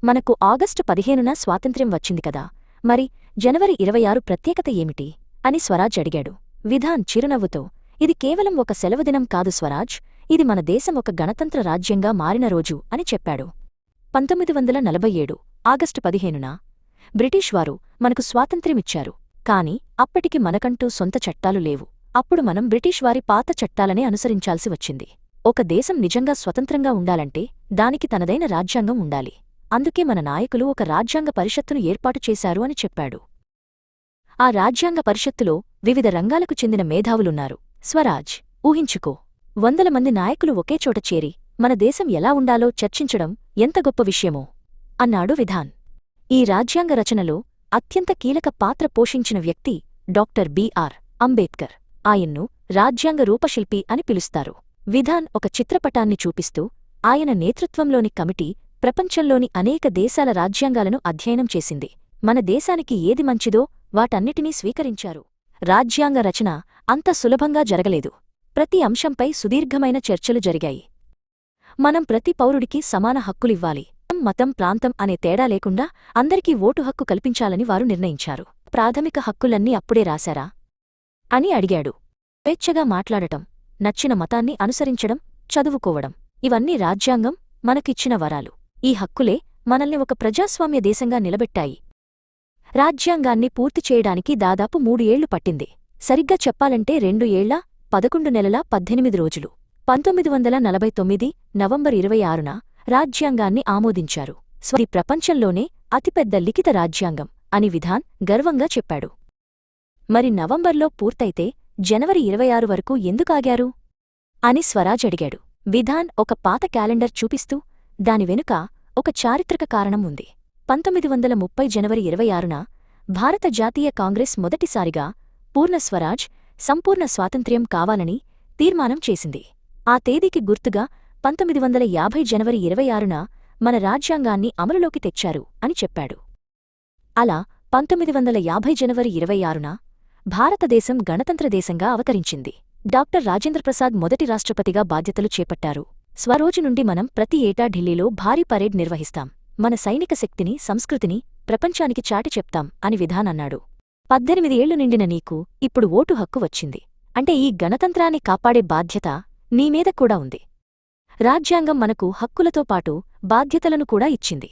మనకు ఆగస్టు 15న స్వాతంత్ర్యం వచ్చింది కదా, మరి జనవరి 26 ప్రత్యేకత ఏమిటి అని స్వరాజ్ అడిగాడు. విధాన్ చిరునవ్వుతో, ఇది కేవలం ఒక సెలవుదినం కాదు స్వరాజ్, ఇది మన దేశం ఒక గణతంత్ర రాజ్యంగా మారిన రోజు అని చెప్పాడు. 1947 ఆగస్టు 15న బ్రిటిష్ వారు మనకు స్వాతంత్ర్యమిచ్చారు. కాని అప్పటికి మనకంటూ సొంత చట్టాలు లేవు. అప్పుడు మనం బ్రిటిష్ వారి పాత చట్టాలనే అనుసరించాల్సి వచ్చింది. ఒక దేశం నిజంగా స్వతంత్రంగా ఉండాలంటే దానికి తనదైన రాజ్యాంగం ఉండాలి. అందుకే మన నాయకులు ఒక రాజ్యాంగ పరిషత్తును ఏర్పాటు చేశారు అని చెప్పాడు. ఆ రాజ్యాంగ పరిషత్తులో వివిధ రంగాలకు చెందిన మేధావులున్నారు. స్వరాజ్, ఊహించుకో, 100 మంది నాయకులు ఒకేచోట చేరి మన దేశం ఎలా ఉండాలో చర్చించడం ఎంత గొప్ప విషయమో అన్నాడు విధాన్. ఈ రాజ్యాంగ రచనలో అత్యంత కీలక పాత్ర పోషించిన వ్యక్తి డాక్టర్ బిఆర్ అంబేద్కర్. ఆయన్ను రాజ్యాంగ రూపశిల్పి అని పిలుస్తారు. విధాన్ ఒక చిత్రపటాన్ని చూపిస్తూ, ఆయన నేతృత్వంలోని కమిటీ ప్రపంచంలోని అనేక దేశాల రాజ్యాంగాలను అధ్యయనం చేసింది. మన దేశానికి ఏది మంచిదో వాటన్నిటినీ స్వీకరించారు. రాజ్యాంగ రచన అంత సులభంగా జరగలేదు. ప్రతి అంశంపై సుదీర్ఘమైన చర్చలు జరిగాయి. మనం ప్రతి పౌరుడికి సమాన హక్కులివ్వాలి, మతం, ప్రాంతం అనే తేడా లేకుండా అందరికీ ఓటు హక్కు కల్పించాలని వారు నిర్ణయించారు. ప్రాథమిక హక్కులన్నీ అప్పుడే రాశారా అని అడిగాడు. స్వేచ్ఛగా మాట్లాడటం, నచ్చిన మతాన్ని అనుసరించడం, చదువుకోవడం, ఇవన్నీ రాజ్యాంగం మనకిచ్చిన వరాలు. ఈ హక్కులే మనల్ని ఒక ప్రజాస్వామ్య దేశంగా నిలబెట్టాయి. రాజ్యాంగాన్ని పూర్తి చేయడానికి దాదాపు 3 ఏళ్లు పట్టింది. సరిగ్గా చెప్పాలంటే 2 ఏళ్ల 11 నెలల 18 రోజులు. 1949 నవంబర్ 26న రాజ్యాంగాన్ని ఆమోదించారు. ఇది ప్రపంచంలోనే అతిపెద్ద లిఖిత రాజ్యాంగం అని విధాన్ గర్వంగా చెప్పాడు. మరి నవంబర్లో పూర్తయితే జనవరి 26 వరకు ఎందుకాగారు అని స్వరాజ్ అడిగాడు. విధాన్ ఒక పాత క్యాలెండర్ చూపిస్తూ, దాని వెనుక ఒక చారిత్రక కారణం ఉంది. 1930 జనవరి 26న భారత జాతీయ కాంగ్రెస్ మొదటిసారిగా పూర్ణ స్వరాజ్, సంపూర్ణ స్వాతంత్ర్యం కావాలని తీర్మానం చేసింది. ఆ తేదీకి గుర్తుగా 1950 జనవరి 26న మన రాజ్యాంగాన్ని అమలులోకి తెచ్చారు అని చెప్పాడు. అలా 1950 జనవరి 26న భారతదేశం గణతంత్ర దేశంగా అవతరించింది. డాక్టర్ రాజేంద్రప్రసాద్ మొదటి రాష్ట్రపతిగా బాధ్యతలు చేపట్టారు. స్వరోజు నుండి మనం ప్రతి ఏటా ఢిల్లీలో భారీ పరేడ్ నిర్వహిస్తాం. మన సైనిక శక్తిని, సంస్కృతిని ప్రపంచానికి చాటి చెప్తాం అని విధాన్ అన్నాడు. 18 ఏళ్లు నిండిన నీకు ఇప్పుడు ఓటు హక్కు వచ్చింది. అంటే ఈ గణతంత్రాన్ని కాపాడే బాధ్యత నీమీద కూడా ఉంది. రాజ్యాంగం మనకు హక్కులతో పాటు బాధ్యతలను కూడా ఇచ్చింది.